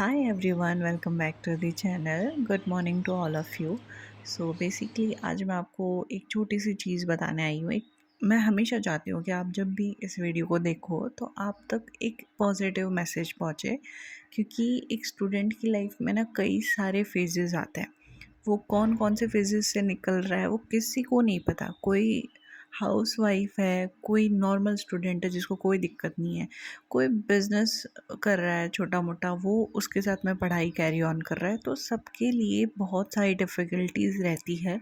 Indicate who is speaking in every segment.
Speaker 1: Hi everyone, welcome back to the channel. Good morning to all of you. So basically आज मैं आपको एक छोटी सी चीज़ बताने आई हूँ। एक मैं हमेशा चाहती हूँ कि आप जब भी इस वीडियो को देखो तो आप तक एक पॉजिटिव मैसेज पहुँचे, क्योंकि एक स्टूडेंट की लाइफ में ना कई सारे फेजेस आते हैं। वो कौन कौन से फेजेस से निकल रहा है वो किसी को नहीं पता। कोई हाउसवाइफ है, कोई नॉर्मल स्टूडेंट है जिसको कोई दिक्कत नहीं है, कोई बिजनेस कर रहा है छोटा मोटा, वो उसके साथ में पढ़ाई कैरी ऑन कर रहा है। तो सबके लिए बहुत सारी डिफ़िकल्टीज़ रहती है।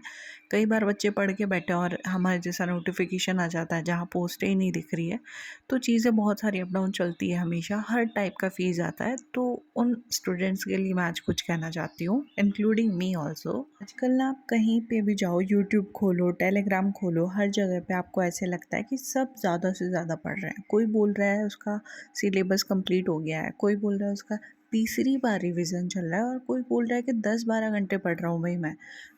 Speaker 1: कई बार बच्चे पढ़ के बैठे हैं और हमारे जैसा नोटिफिकेशन आ जाता है जहाँ पोस्ट ही नहीं दिख रही है। तो चीज़ें बहुत सारी अप डाउन चलती है, हमेशा हर टाइप का फेज़ आता है। तो उन स्टूडेंट्स के लिए मैं आज कुछ कहना चाहती हूँ, इंक्लूडिंग मी ऑल्सो। आजकल ना आप कहीं पे भी जाओ, यूट्यूब खोलो, टेलीग्राम खोलो, हर जगह पे आपको ऐसे लगता है कि सब ज़्यादा से ज़्यादा पढ़ रहे हैं। कोई बोल रहा है उसका सिलेबस कंप्लीट हो गया है, कोई बोल रहा है उसका तीसरी बार रिवीजन चल रहा है, और कोई बोल रहा है कि 10-12 घंटे पढ़ रहा हूँ भाई मैं।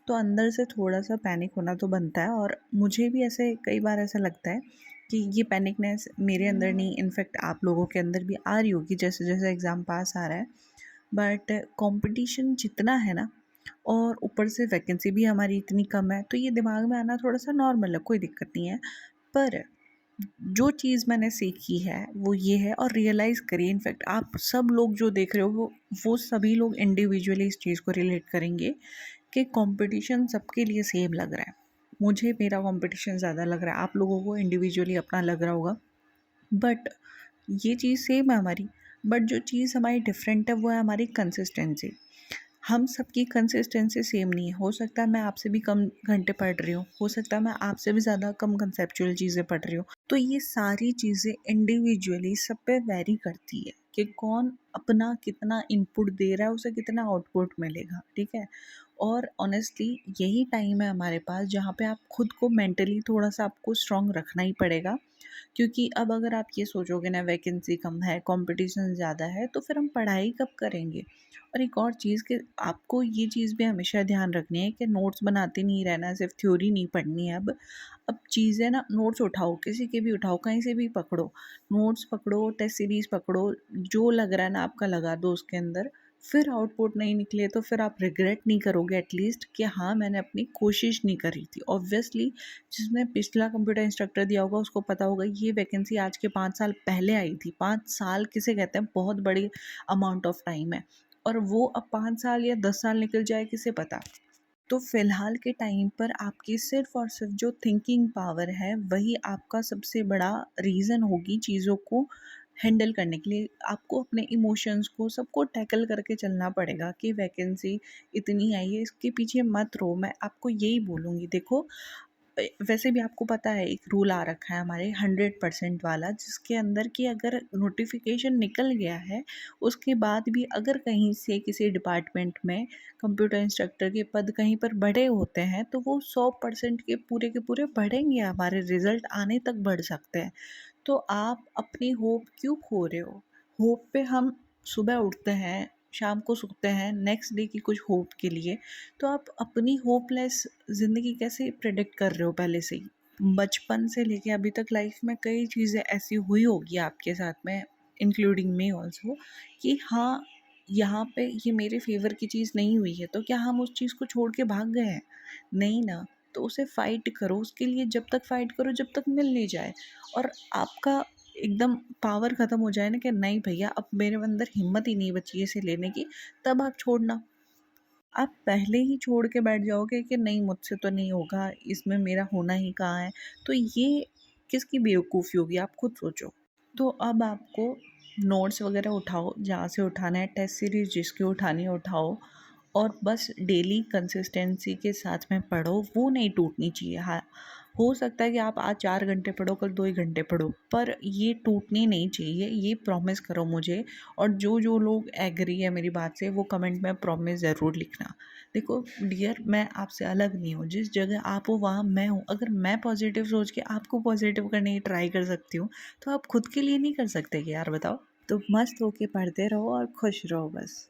Speaker 1: तो अंदर से थोड़ा सा पैनिक होना तो बनता है, और मुझे भी ऐसे कई बार ऐसा लगता है कि ये पैनिकनेस मेरे अंदर नहीं, इनफैक्ट आप लोगों के अंदर भी आ रही होगी जैसे जैसे एग्ज़ाम पास आ रहा है। बट कंपटीशन जितना है ना, और ऊपर से वैकेंसी भी हमारी इतनी कम है, तो ये दिमाग में आना थोड़ा सा नॉर्मल है, कोई दिक्कत नहीं है। पर जो चीज़ मैंने सीखी है वो ये है, और रियलाइज़ करिए, इनफैक्ट आप सब लोग जो देख रहे हो वो सभी लोग इंडिविजुअली इस चीज़ को रिलेट करेंगे कि कंपटीशन सबके लिए सेम लग रहा है। मुझे मेरा कंपटीशन ज़्यादा लग रहा है, आप लोगों को इंडिविजुअली अपना लग रहा होगा, बट ये चीज़ सेम है हमारी। बट जो चीज़ हमारी डिफरेंट है वो है हमारी कंसिस्टेंसी। हम सबकी कंसिस्टेंसी सेम नहीं है। हो सकता है मैं आपसे भी कम घंटे पढ़ रही हूँ, हो सकता है मैं आपसे भी ज़्यादा कम कंसेप्चुअल चीज़ें पढ़ रही हूँ। तो ये सारी चीज़ें इंडिविजुअली सब पे वैरी करती है कि कौन अपना कितना इनपुट दे रहा है, उसे कितना आउटपुट मिलेगा, ठीक है। और ऑनेस्टली यही टाइम है हमारे पास जहाँ पे आप खुद को मेंटली थोड़ा सा आपको स्ट्रांग रखना ही पड़ेगा। क्योंकि अब अगर आप ये सोचोगे ना वैकेंसी कम है, कंपटीशन ज़्यादा है, तो फिर हम पढ़ाई कब करेंगे। और एक और चीज़ कि आपको ये चीज़ भी हमेशा ध्यान रखनी है कि नोट्स बनाते नहीं रहना, सिर्फ थ्योरी नहीं पढ़नी है। अब चीज़ें ना, नोट्स उठाओ, किसी के भी उठाओ, कहीं से भी पकड़ो, नोट्स पकड़ो, टेस्ट सीरीज़ पकड़ो, जो लग रहा है ना आपका लगा दो उसके अंदर। फिर आउटपुट नहीं निकले तो फिर आप रिग्रेट नहीं करोगे एटलीस्ट कि हाँ मैंने अपनी कोशिश नहीं करी थी। ऑब्वियसली जिसने पिछला कंप्यूटर इंस्ट्रक्टर दिया होगा उसको पता होगा ये वैकेंसी आज के 5 साल पहले आई थी। 5 साल किसे कहते हैं, बहुत बड़ी अमाउंट ऑफ टाइम है। और वो अब 5 साल या 10 साल निकल जाए किसे पता। तो फ़िलहाल के टाइम पर आपकी सिर्फ़ और सिर्फ़ जो थिंकिंग पावर है वही आपका सबसे बड़ा रीज़न होगी चीज़ों को हैंडल करने के लिए। आपको अपने इमोशंस को सबको टैकल करके चलना पड़ेगा कि वैकेंसी इतनी आई है, इसके पीछे मत रहो। मैं आपको यही बोलूँगी, देखो वैसे भी आपको पता है एक रूल आ रखा है हमारे 100% वाला, जिसके अंदर कि अगर नोटिफिकेशन निकल गया है उसके बाद भी अगर कहीं से किसी डिपार्टमेंट में कंप्यूटर इंस्ट्रक्टर के पद कहीं पर बढ़े होते हैं तो वो 100% के पूरे बढ़ेंगे, हमारे रिजल्ट आने तक बढ़ सकते हैं। तो आप अपनी होप क्यों खो रहे हो। होप पे हम सुबह उठते हैं, शाम को सोते हैं नेक्स्ट डे की कुछ होप के लिए। तो आप अपनी होपलेस ज़िंदगी कैसे प्रेडिक्ट कर रहे हो पहले से ही। बचपन से लेके अभी तक लाइफ में कई चीज़ें ऐसी हुई होगी आपके साथ में, इंक्लूडिंग मी ऑल्सो, कि हाँ यहाँ पे ये मेरे फेवर की चीज़ नहीं हुई है तो क्या हम उस चीज़ को छोड़ के भाग गए हैं। नहीं ना। तो उसे फाइट करो, उसके लिए जब तक फाइट करो जब तक मिल नहीं जाए, और आपका एकदम पावर ख़त्म हो जाए ना कि नहीं भैया अब मेरे अंदर हिम्मत ही नहीं बची है इसे लेने की, तब आप छोड़ना। आप पहले ही छोड़ के बैठ जाओगे कि नहीं मुझसे तो नहीं होगा, इसमें मेरा होना ही कहाँ है, तो ये किसकी बेवकूफ़ी होगी, आप खुद सोचो। तो अब आपको नोट्स वगैरह उठाओ जहाँ से उठाना है, टेस्ट सीरीज़ जिसकी उठानी है उठाओ, और बस डेली कंसिस्टेंसी के साथ में पढ़ो, वो नहीं टूटनी चाहिए। हाँ, हो सकता है कि आप आज 4 घंटे पढ़ो, कल 2 ही घंटे पढ़ो, पर ये टूटनी नहीं चाहिए, ये प्रॉमिस करो मुझे। और जो जो लोग एग्री है मेरी बात से वो कमेंट में प्रॉमिस ज़रूर लिखना। देखो डियर, मैं आपसे अलग नहीं हूँ, जिस जगह आप हो वहाँ मैं हूँ। अगर मैं पॉजिटिव सोच के आपको पॉजिटिव करने की ट्राई कर सकती हूँ, तो आप खुद के लिए नहीं कर सकते कि यार बताओ। तो मस्त होके पढ़ते रहो और खुश रहो बस।